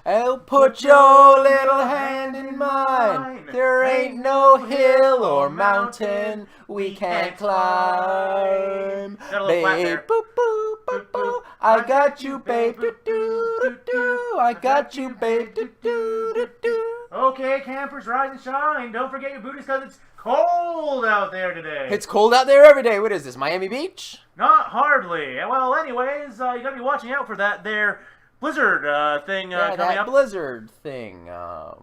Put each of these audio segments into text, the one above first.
Oh, put your little hand in mine. There ain't no hill or mountain we can't climb. Babe, boop, boop, boop, boop. I got you, babe. Do, do, do, do. I got you, babe. Do, do, do, do. Okay, campers, rise and shine. Don't forget your booties because it's cold out there today. It's cold out there every day. What is this, Miami Beach? Not hardly. Well, anyways, you gotta be watching out for that there blizzard thing coming that up. blizzard thing. I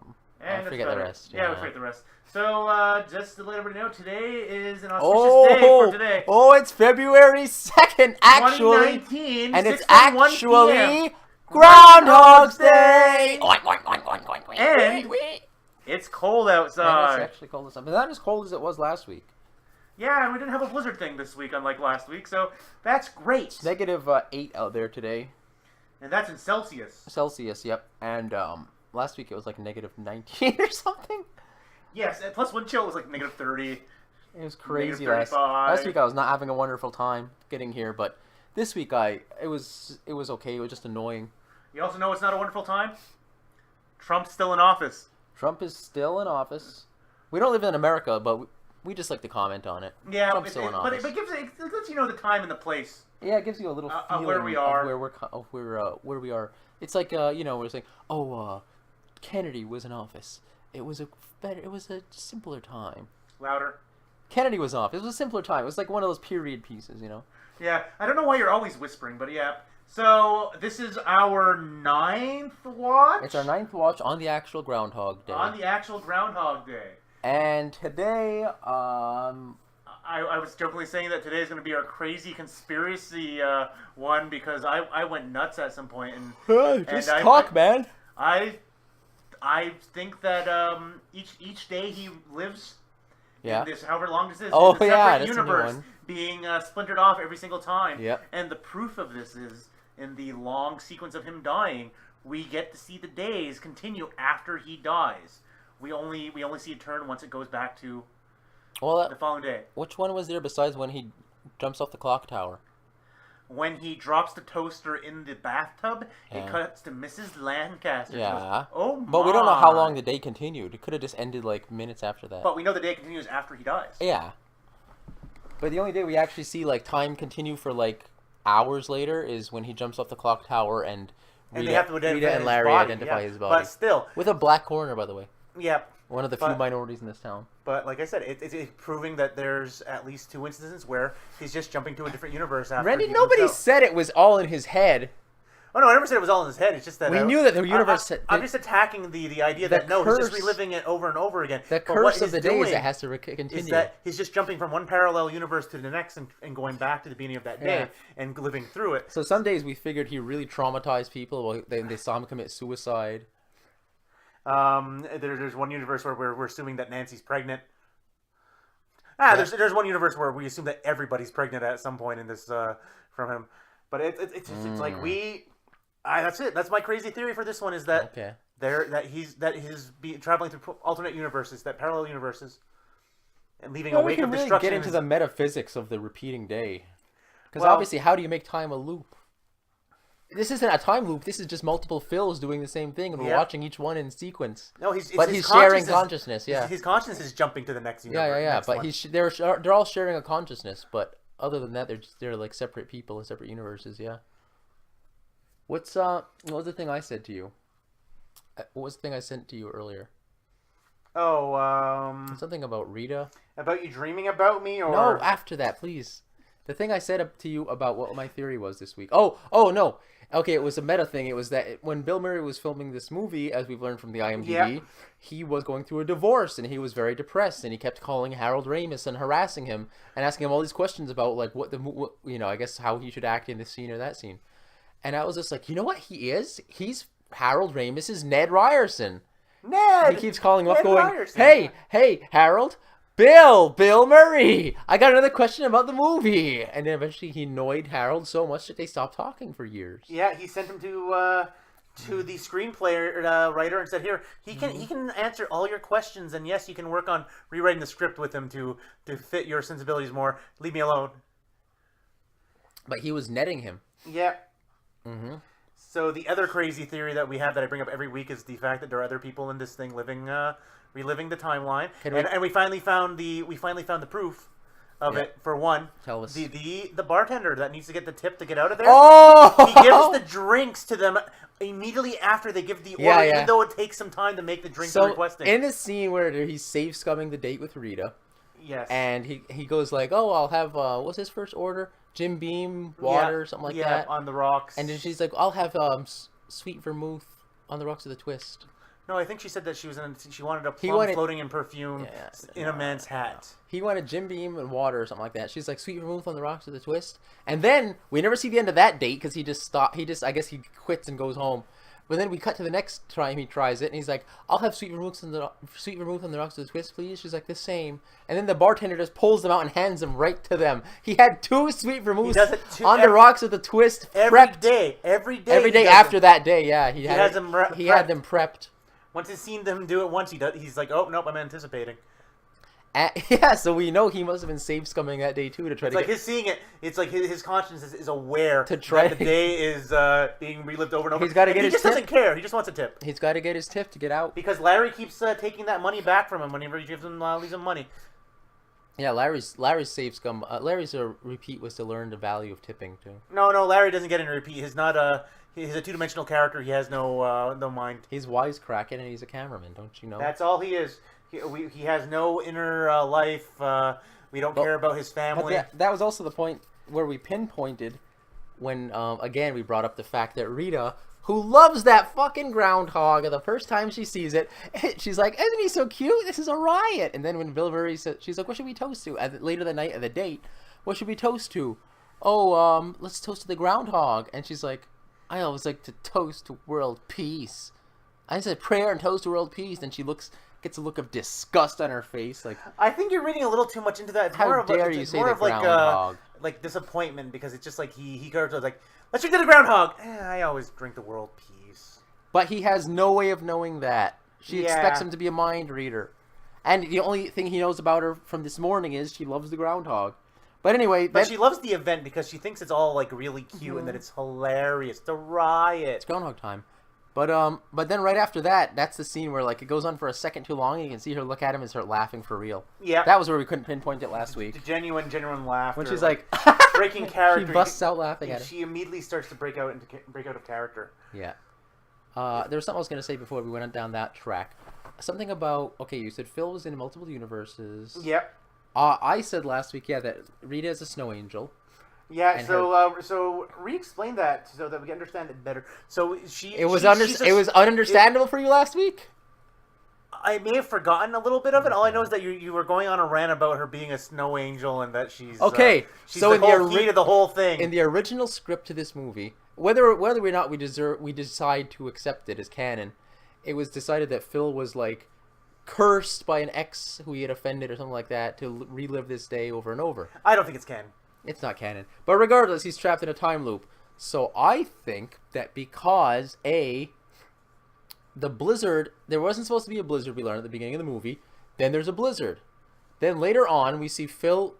forget the rest. Yeah, we forget the rest. So, just to let everybody know, today is an auspicious day for today. Oh, it's February 2nd, actually. 2019, and it's 6:31 actually PM. Groundhog's Day. Oink, oink, oink, oink, oink, oink, And oink. it's cold outside. And it's actually cold outside. But not as cold as it was last week. Yeah, and we didn't have a blizzard thing this week, unlike last week, so that's great. It's negative 8 out there today. And that's in Celsius. Celsius, yep. And last week it was like negative 19 or something. Yes, and plus wind chill was like negative 30. It was crazy last week. I was not having a wonderful time getting here, but this week it was okay. It was just annoying. You also know it's not a wonderful time? Trump's still in office. Trump is still in office. We don't live in America, but we just like to comment on it. Yeah, Trump's still in office. But it lets you know the time and the place. Yeah, it gives you a little feeling where we are. of where we are. It's like we're saying, Kennedy was in office. It was a simpler time. Louder. Kennedy was off. It was a simpler time. It was like one of those period pieces, you know. Yeah, I don't know why you're always whispering, but yeah. So this is our 9th watch. It's our 9th watch on the actual Groundhog Day. On the actual Groundhog Day. And today, I was jokingly saying that today is going to be our crazy conspiracy one because I went nuts at some point and talk, man. I think that each day he lives in this however long this is oh, is a yeah, separate universe being splintered off every single time. Yep. And the proof of this is in the long sequence of him dying, we get to see the days continue after he dies. We only see it turn once it goes back to the following day. Which one was there besides when he jumps off the clock tower? When he drops the toaster in the bathtub, it cuts to Mrs. Lancaster. Yeah. Goes, oh my. But we don't know how long the day continued. It could have just ended like minutes after that. But we know the day continues after he dies. Yeah. But the only day we actually see like time continue for like hours later is when he jumps off the clock tower and Rita and Larry identify his body. But still. With a black corner, by the way. Yeah. One of the few minorities in this town. But like I said, it's proving that there's at least 2 instances where he's just jumping to a different universe after. Randy, nobody said it was all in his head. Oh no, I never said it was all in his head. It's just that we knew that the universe. I'm just attacking the idea that he's just reliving it over and over again. The curse of the day is it has to continue. Is that he's just jumping from one parallel universe to the next and going back to the beginning of that day and living through it. So some days we figured he really traumatized people. Well, they saw him commit suicide. There's one universe where we're assuming that Nancy's pregnant. There's one universe where we assume that everybody's pregnant at some point in this from him. But it's like that's it. That's my crazy theory for this one is that he's traveling through alternate universes, that parallel universes, and leaving a wake of destruction. Really get into the metaphysics of the repeating day, because obviously, how do you make time a loop? This isn't a time loop. This is just multiple Phils doing the same thing, and we're watching each one in sequence. No, he's sharing consciousness. Yeah, his consciousness is jumping to the next universe. Yeah. But they're all sharing a consciousness. But other than that, they're like separate people in separate universes. Yeah. What was the thing I said to you? What was the thing I sent to you earlier? Oh, something about Rita. About you dreaming about me, or no? After that, please. The thing I said up to you about what my theory was this week. Oh no. Okay, it was a meta thing. It was that when Bill Murray was filming this movie, as we've learned from the IMDb, he was going through a divorce and he was very depressed and he kept calling Harold Ramis and harassing him and asking him all these questions about like I guess how he should act in this scene or that scene. And I was just like, you know what he is? He's Harold Ramis's Ned Ryerson. Ned! He keeps calling him up going, Ryerson. Hey, Harold. Bill Murray, I got another question about the movie. And then eventually he annoyed Harold so much that they stopped talking for years. Yeah, he sent him to the screenplay writer and said, here, he can answer all your questions, and yes, you can work on rewriting the script with him to fit your sensibilities more. Leave me alone. But he was netting him. Yeah. Mm-hmm. So the other crazy theory that we have that I bring up every week is the fact that there are other people in this thing reliving the timeline, and we finally found the proof of it. For one, tell us the bartender that needs to get the tip to get out of there. Oh, he gives the drinks to them immediately after they give the order, even though it takes some time to make the drink requesting. In the scene where he's safe scumming the date with Rita, yes, and he goes like, "Oh, I'll have what's his first order? Jim Beam, water, something like that, on the rocks." And then she's like, "I'll have sweet vermouth on the rocks with a twist." No, I think she said that she wanted a plum floating in perfume in a man's hat. He wanted Jim Beam and water or something like that. She's like, sweet vermouth on the rocks with a twist. And then we never see the end of that date because he just stopped. I guess he quits and goes home. But then we cut to the next time he tries it, and he's like, I'll have sweet vermouth on the rocks with a twist, please. She's like, the same. And then the bartender just pulls them out and hands them right to them. He had 2 sweet vermouths on the rocks with a twist. Every day after that day, yeah. He had them prepped. Once he's seen them do it once, he's like, oh, nope, I'm anticipating. Yeah, so we know he must have been safe scumming that day, too, to try his seeing it, it's like his conscience is aware that the day is being relived over and over. He's got to get his tip. He just doesn't care. He just wants a tip. He's got to get his tip to get out. Because Larry keeps taking that money back from him whenever he gives him, leaves him money. Yeah, Larry's safe scum. Larry's repeat was to learn the value of tipping, too. No, Larry doesn't get any repeat. He's not He's a two-dimensional character. He has no mind. He's wisecracking, and he's a cameraman. Don't you know? That's all he is. He has no inner life. We don't care about his family. But that was also the point where we pinpointed when, again, we brought up the fact that Rita, who loves that fucking groundhog, the first time she sees it, she's like, isn't he so cute? This is a riot. And then when Bill Murray said, she's like, what should we toast to? Later the night of the date, what should we toast to? Oh, let's toast to the groundhog. And she's like, I always like to toast to world peace. I said prayer and toast to world peace. And she gets a look of disgust on her face. Like, I think you're reading a little too much into that. It's how more dare of you say the groundhog? Like disappointment, because it's just like he goes like, let's drink to the groundhog. I always drink the world peace. But he has no way of knowing that. She expects him to be a mind reader. And the only thing he knows about her from this morning is she loves the groundhog. But anyway... But she loves the event because she thinks it's all, like, really cute and that it's hilarious. The riot. It's Groundhog time. But then right after that, that's the scene where, like, it goes on for a second too long and you can see her look at him and start laughing for real. Yeah. That was where we couldn't pinpoint it last week. The genuine laughter. When she's like... breaking character. She busts out laughing at him. She immediately starts to break out of character. Yeah. There was something I was going to say before we went down that track. Something about... Okay, you said Phil was in multiple universes. Yep. I said last week, that Rita is a snow angel. Yeah, so re-explain that so that we understand it better. So it was ununderstandable for you last week? I may have forgotten a little bit of it. All I know is that you were going on a rant about her being a snow angel and that she's she's so the key to the whole thing. In the original script to this movie, whether or not we decide to accept it as canon, it was decided that Phil was like cursed by an ex who he had offended or something like that to relive this day over and over. I don't think it's canon. It's not canon. But regardless, he's trapped in a time loop. So I think that because, the blizzard... There wasn't supposed to be a blizzard, we learned at the beginning of the movie. Then there's a blizzard. Then later on, we see Phil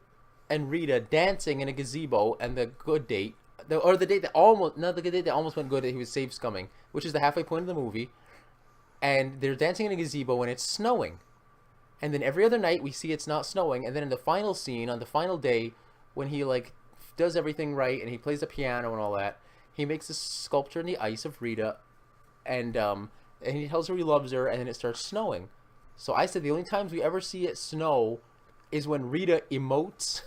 and Rita dancing in a gazebo and the good date... the date that almost... Not the good date that almost went good that he was safe scumming, which is the halfway point of the movie. And they're dancing in a gazebo and it's snowing. And then every other night we see it's not snowing. And then in the final scene, on the final day, when he like does everything right and he plays the piano and all that, he makes a sculpture in the ice of Rita, and he tells her he loves her, and then it starts snowing. So I said the only times we ever see it snow is when Rita emotes,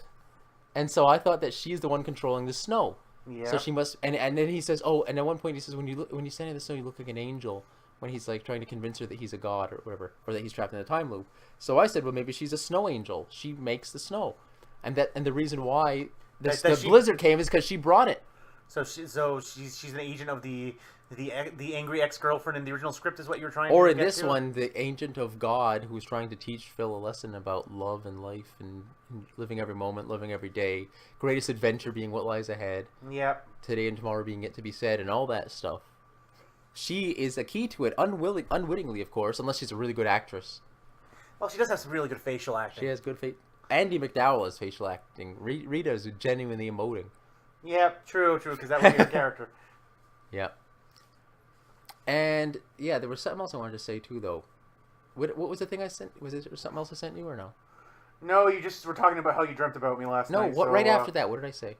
and so I thought that she's the one controlling the snow. Yeah. So she must. And then he says, and at one point he says, when you stand in the snow, you look like an angel. When he's like trying to convince her that he's a god or whatever, or that he's trapped in a time loop. So I said, well, maybe she's a snow angel. She makes the snow, and the reason why the blizzard came is because she brought it. So she's an agent of the angry ex-girlfriend in the original script, is what you were trying to Or in this one, the agent of God who's trying to teach Phil a lesson about love and life and living every moment, living every day, greatest adventure being what lies ahead. Yep. Today and tomorrow being yet to be said, and all that stuff. She is a key to it, unwittingly, of course, unless she's a really good actress. Well, she does have some really good facial acting. She has good Andy McDowell has facial acting. Rita is genuinely emoting. Yeah, true, because that was your character. Yeah. And yeah, there was something else I wanted to say too, though. What was the thing I sent? Was it something else I sent you or no? No, you just were talking about how you dreamt about me last night. No, what? Right after that, what did I say?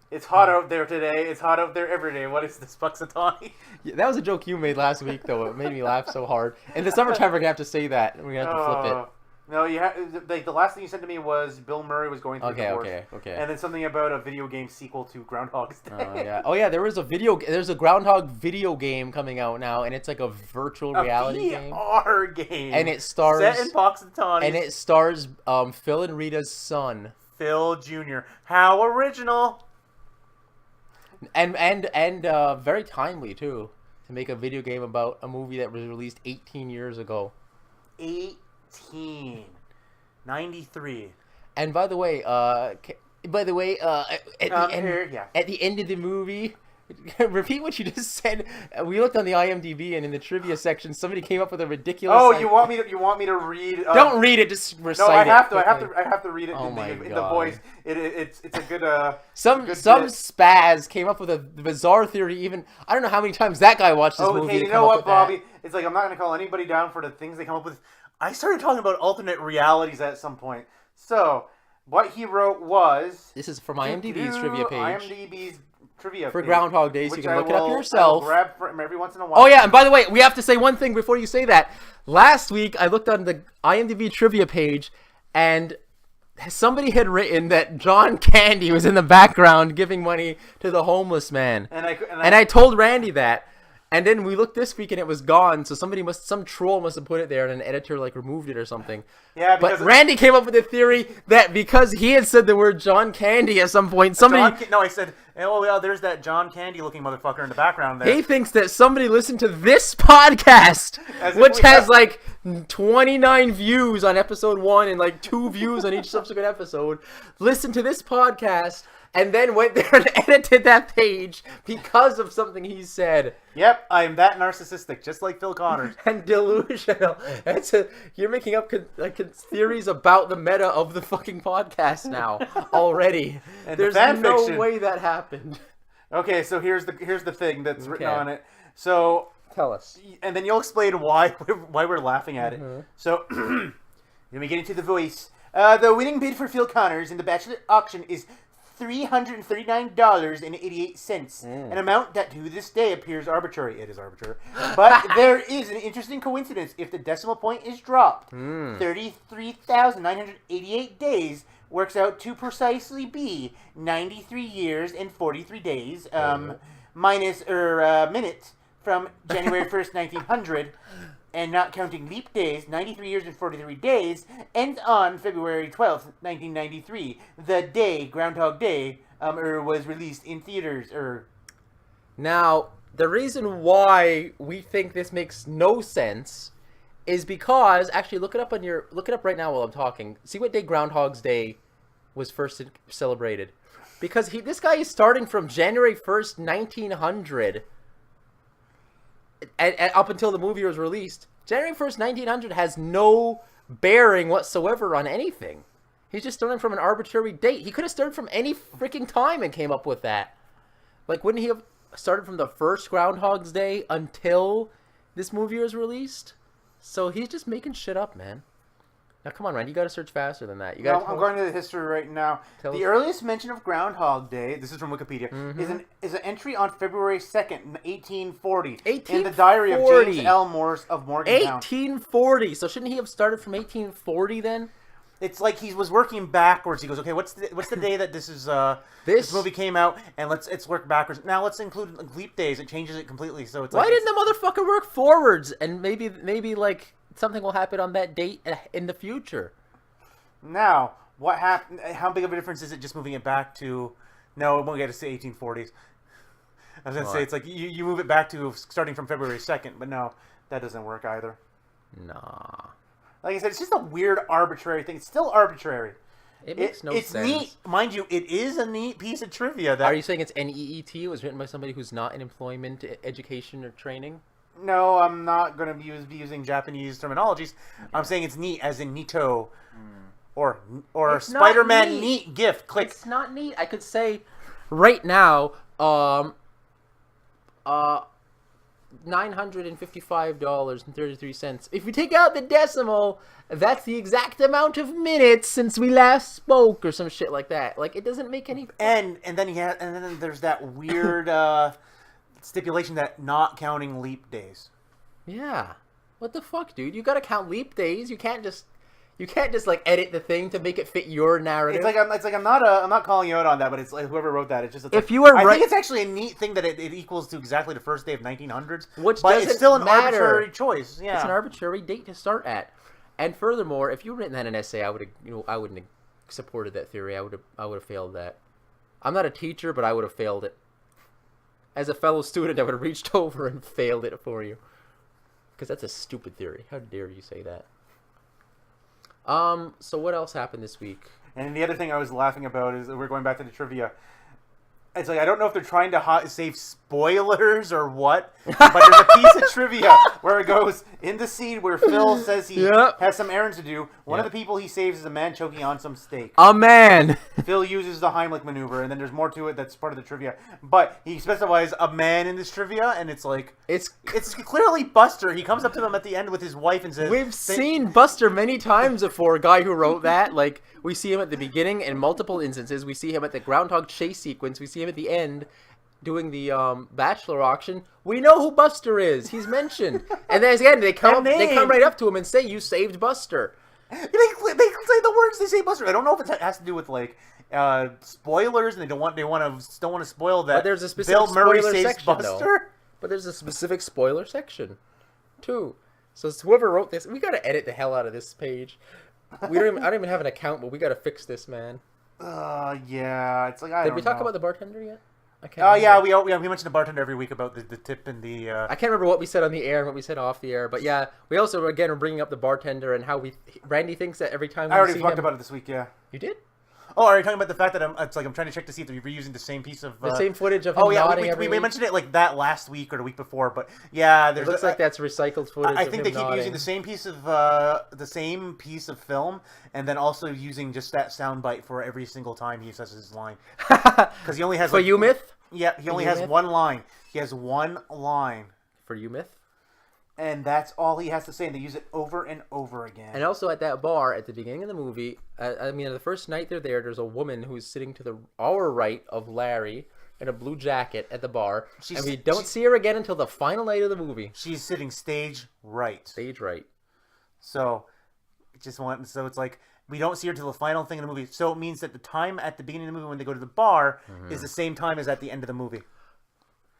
It's hot out there today. It's hot out there every day. What is this, Puxatawny? Yeah, that was a joke you made last week, though. It made me laugh so hard. In the summertime, we're gonna have to say that. We're gonna have to flip it. No, you the last thing you sent to me was Bill Murray was going through divorce. Okay. And then something about a video game sequel to Groundhog's Day. Oh yeah. There's a Groundhog video game coming out now, and it's like a virtual reality game. VR game. And it stars set in Puxatawny. And it stars Phil and Rita's son, Phil Jr. How original. And very timely too, to make a video game about a movie that was released 18 years ago. 93. And by the way, at the end of the movie, repeat what you just said. We looked on the IMDb, and in the trivia section, somebody came up with a ridiculous. Oh, you want me to read? Don't read it. Just recite it. No, I have to read it in the voice. It's a good. Some spaz came up with a bizarre theory. Even I don't know how many times that guy watched this movie. Okay, you know what, Bobby? It's like I'm not going to call anybody down for the things they come up with. I started talking about alternate realities at some point. So what he wrote was. This is from IMDb's trivia page. IMDb's trivia for page, Groundhog Day, so you can look it up yourself. I will grab from every once in a while. Oh yeah, and by the way, we have to say one thing before you say that. Last week, I looked on the IMDb trivia page, and somebody had written that John Candy was in the background giving money to the homeless man. And I told Randy that. And then we looked this week and it was gone, so some troll must have put it there and an editor removed it or something. Yeah, but Randy came up with a theory that because he had said the word John Candy at some point, I said, oh yeah, there's that John Candy looking motherfucker in the background there. He thinks that somebody listened to this podcast, which has 29 views on episode 1 and 2 views on each subsequent episode. Listened to this podcast and then went there and edited that page because of something he said. Yep, I'm that narcissistic, just like Phil Connors. And delusional. You're making up theories about the meta of the fucking podcast now already. And there's no way that happened. Okay, so here's the thing that's written on it. So tell us, and then you'll explain why we're laughing at it. So let me get into the voice. The winning bid for Phil Connors in the Bachelor auction is $339.88, an amount that to this day appears arbitrary. It is arbitrary. But there is an interesting coincidence. If the decimal point is dropped, 33,988 days works out to precisely be 93 years and 43 days, minus minutes from January 1st, 1900. And not counting leap days, 93 years and 43 days, ends on February 12th, 1993, the day Groundhog Day was released in theaters. Now, the reason why we think this makes no sense is because, actually, look it up right now while I'm talking. See what day Groundhog's Day was first celebrated. Because this guy is starting from January 1st, 1900... And up until the movie was released, January 1st, 1900 has no bearing whatsoever on anything. He's just starting from an arbitrary date. He could have started from any freaking time and came up with that. Wouldn't he have started from the first Groundhog's Day until this movie was released? So he's just making shit up, man. Now, come on, Ryan. You got to search faster than that. I'm going to the history right now. The earliest mention of Groundhog Day, this is from Wikipedia, is an entry on February 2nd, 1840, in the diary of James L. Morse of Morgantown. 1840. So shouldn't he have started from 1840 then? It's like he was working backwards. He goes, okay, what's the day that this movie came out, and let's work backwards. Now let's include leap days. It changes it completely. So it's why didn't the motherfucker work forwards and maybe something will happen on that date in the future. Now, what happened? How big of a difference is it just moving it back to? No, it won't get to say 1840s. I was gonna say it's like you move it back to starting from February 2nd, but no, that doesn't work either. Nah. Like I said, it's just a weird, arbitrary thing. It's still arbitrary. It makes no sense. It's neat, mind you. It is a neat piece of trivia. Are you saying it's NEET? It was written by somebody who's not in employment, education, or training? No, I'm not going to be using Japanese terminologies. I'm saying it's neat, as in Nito, or Spider-Man neat gift. Click. It's not neat. I could say right now, $955.33. If we take out the decimal, that's the exact amount of minutes since we last spoke, or some shit like that. Like, it doesn't make any. And then there's that weird stipulation that not counting leap days. Yeah. What the fuck, dude? You gotta count leap days. You can't just like edit the thing to make it fit your narrative. It's like I'm not calling you out on that, but it's like whoever wrote that. It's just if you were I think it's actually a neat thing that it equals to exactly the first day of 1900s, which but it's still an matter. Arbitrary choice. Yeah, it's an arbitrary date to start at. And furthermore, if you written that in an essay, I wouldn't have supported that theory. I would have failed that. I'm not a teacher, but I would have failed it. As a fellow student, I would have reached over and failed it for you. Because that's a stupid theory. How dare you say that? So what else happened this week? And the other thing I was laughing about is we're going back to the trivia. It's like, I don't know if they're trying to save spoilers or what, but there's a piece of trivia where it goes, in the scene where Phil says he has some errands to do, one of the people he saves is a man choking on some steak. A man! Phil uses the Heimlich maneuver, and then there's more to it that's part of the trivia. But he specifies a man in this trivia, and it's like, it's clearly Buster. He comes up to them at the end with his wife and says... We've seen Buster many times before, a guy who wrote that. Like, we see him at the beginning in multiple instances. We see him at the Groundhog chase sequence. We see him at the end doing the bachelor auction. We know who Buster is. He's mentioned. And then again, they come right up to him and say, "You saved Buster." They say the words. They say Buster. I don't know if it has to do with like spoilers, and they don't want to spoil that. But there's a specific Bill Murray spoiler saves section, Buster. though. But there's a specific spoiler section too. So whoever wrote this, we got to edit the hell out of this page. I don't even have an account, but we got to fix this, man. Yeah, it's like Did we talk about the bartender yet? I can't. Yeah, we mention the bartender every week about the tip and the. I can't remember what we said on the air and what we said off the air, but yeah, we also again are bringing up the bartender and how Randy thinks that every time. I already talked about it this week. Yeah. You did? Oh, are you talking about the fact that I'm trying to check to see if they're reusing the same piece of... the same footage of him nodding we mentioned it like that last week or the week before, but yeah... It looks like that's recycled footage. I think they keep using the same piece of film and then also using just that sound bite for every single time he says his line. Because he only has... For you, Myth? Yeah, he only has one line. He has one line. For you, Myth? And that's all he has to say, and they use it over and over again. And also at that bar, at the beginning of the movie, the first night they're there, there's a woman who's sitting to our right of Larry in a blue jacket at the bar, and we don't see her again until the final night of the movie. She's sitting stage right. Stage right. So it's like, we don't see her till the final thing in the movie. So it means that the time at the beginning of the movie when they go to the bar is the same time as at the end of the movie.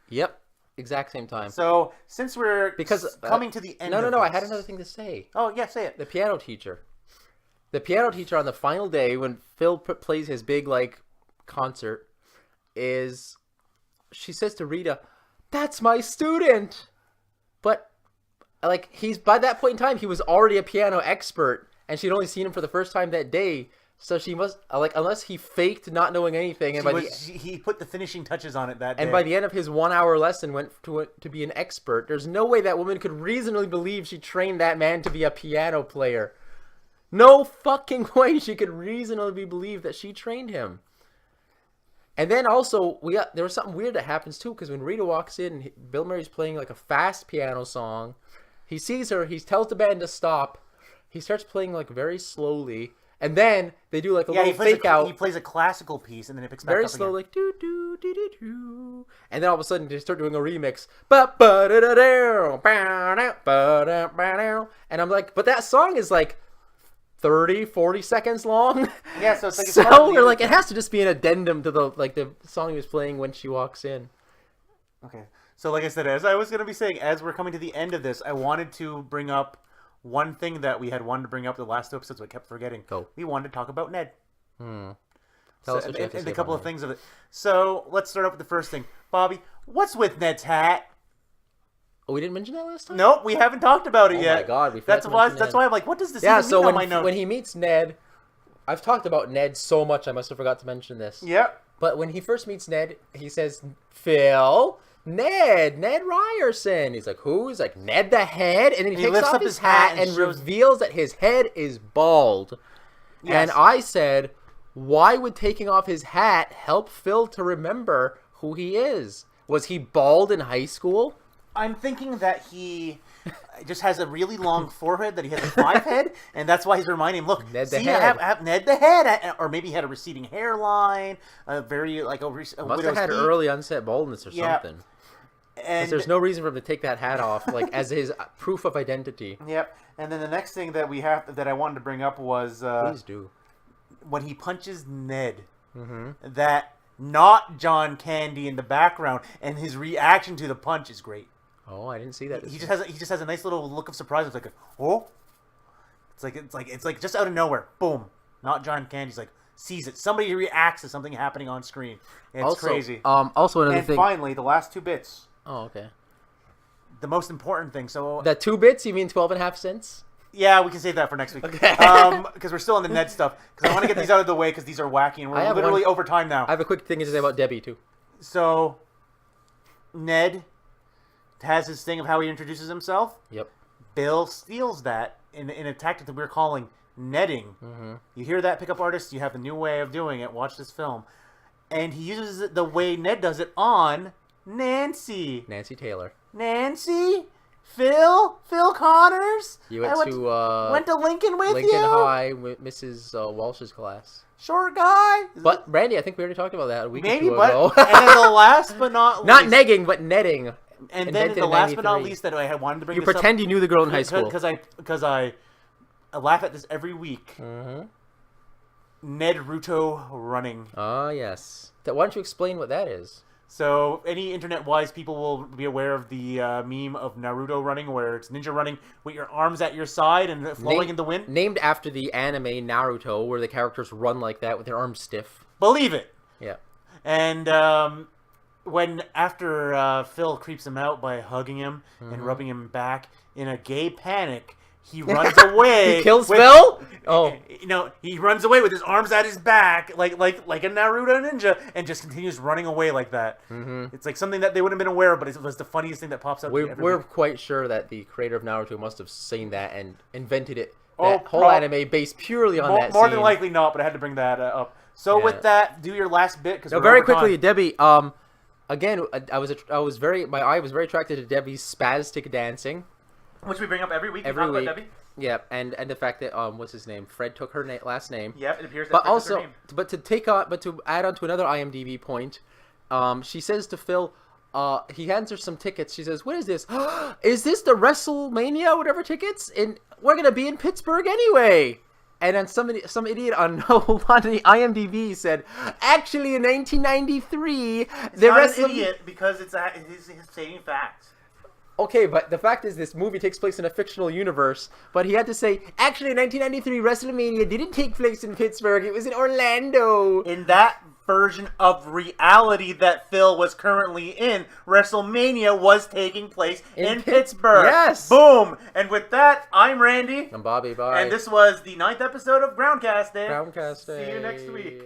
Yep. Exact same time. So, since we're coming to the end of No, I had another thing to say. Oh, yeah, say it. The piano teacher. The piano teacher on the final day when Phil plays his big, concert she says to Rita, "That's my student!" But, by that point in time, he was already a piano expert, and she'd only seen him for the first time that day. So she must, unless he faked not knowing anything. He put the finishing touches on it that day. And by the end of his 1 hour lesson went to be an expert. There's no way that woman could reasonably believe she trained that man to be a piano player. No fucking way she could reasonably believe that she trained him. And then also, there was something weird that happens too, because when Rita walks in, Bill Murray's playing a fast piano song. He sees her, he tells the band to stop. He starts playing very slowly. And then they do a little fake out. He plays a classical piece and then it picks back up very slow, again. do do do do do. And then all of a sudden they start doing a remix. And I'm like, but that song is 30, 40 seconds long. Yeah, so it's it has to just be an addendum to the song he was playing when she walks in. Okay. So like I said, as I was going to be saying, as we're coming to the end of this, I wanted to bring up one thing that we had wanted to bring up the last 2 episodes, but kept forgetting. Go. We wanted to talk about Ned. Tell us what you have to say and a couple about of things of it. So let's start off with the first thing. Bobby, what's with Ned's hat? Oh, we didn't mention that last time? Nope, we haven't talked about it yet. Oh my god, we that's why I'm like, what does this even mean on my note? When he meets Ned, I've talked about Ned so much I must have forgot to mention this. Yeah. But when he first meets Ned, he says, "Phil, Ned Ryerson." He's like, "Who?" He's like, "Ned the head." And then he takes off his hat and reveals that his head is bald. Yes. And I said, why would taking off his hat help Phil to remember who he is? Was he bald in high school? I'm thinking that he just has a really long forehead, that he has a 5 head, and that's why he's reminding him, look, Ned the see, head. I have Ned the head, or maybe he had a receding hairline, a very, like, a must have had early onset baldness or something. And there's no reason for him to take that hat off, like, as his proof of identity. Yep. And then the next thing that I wanted to bring up was... Please do. When he punches Ned, that not John Candy in the background, and his reaction to the punch is great. Oh, I didn't see that. He just has a nice little look of surprise. It's like, oh, it's like just out of nowhere, boom. Not John Candy. He's like sees it. Somebody reacts to something happening on screen. It's crazy. Also another thing. And finally, the last 2 bits. Oh, okay. The most important thing. So the 2 bits. You mean 12.5 cents? Yeah, we can save that for next week. Okay. Because we're still on the Ned stuff. Because I want to get these out of the way because these are wacky and we're literally over time now. I have a quick thing to say about Debbie too. So, Ned has his thing of how he introduces himself. Yep. Bill steals that in a tactic that we're calling netting. You hear that, pickup artists? You have a new way of doing it. Watch this film. And he uses it the way Ned does it on Nancy. Nancy Taylor. Nancy? Phil Connors? You went to Lincoln with Lincoln you? High with Mrs. Walsh's class. Short guy? But, Randy, I think we already talked about that a week or two ago. Maybe, and then the last but not least... Not negging, but netting. And then the last but not least that I wanted to bring this up... You pretend you knew the girl in high school. Because I laugh at this every week. Ned Ruto running. Ah, yes. Why don't you explain what that is? So, any internet-wise people will be aware of the meme of Naruto running, where it's ninja running with your arms at your side and flowing in the wind. Named after the anime Naruto, where the characters run like that with their arms stiff. Believe it! Yeah. And after Phil creeps him out by hugging him and rubbing him back, in a gay panic, he runs away. He kills Phil? Oh. He runs away with his arms at his back, like a Naruto ninja, and just continues running away like that. It's like something that they wouldn't have been aware of, but it was the funniest thing that pops up. We're quite sure that the creator of Naruto must have seen that and invented it. That whole anime based purely on that scene. More than likely not, but I had to bring that up. So with that, do your last bit. Very quickly, Debbie. Again, my eye was very attracted to Debbie's spastic dancing. Which we bring up every week. Every week. About Debbie. Yeah, and the fact that what's his name? Fred took her last name. Yeah, it appears that but Fred also, took her name. but to add on to another IMDb point, she says to Phil, he hands her some tickets. She says, "What is this? Is this the WrestleMania whatever tickets? And we're gonna be in Pittsburgh anyway." And then some idiot on the IMDb said, "Actually, in 1993, the not an idiot because it's stating facts." Okay, but the fact is this movie takes place in a fictional universe, but he had to say, actually, in 1993, WrestleMania didn't take place in Pittsburgh, it was in Orlando. In that version of reality that Phil was currently in, WrestleMania was taking place in Pittsburgh. Yes! Boom! And with that, I'm Randy. I'm Bobby, bye. And this was the 9th episode of Groundcast. Groundcast. See you next week.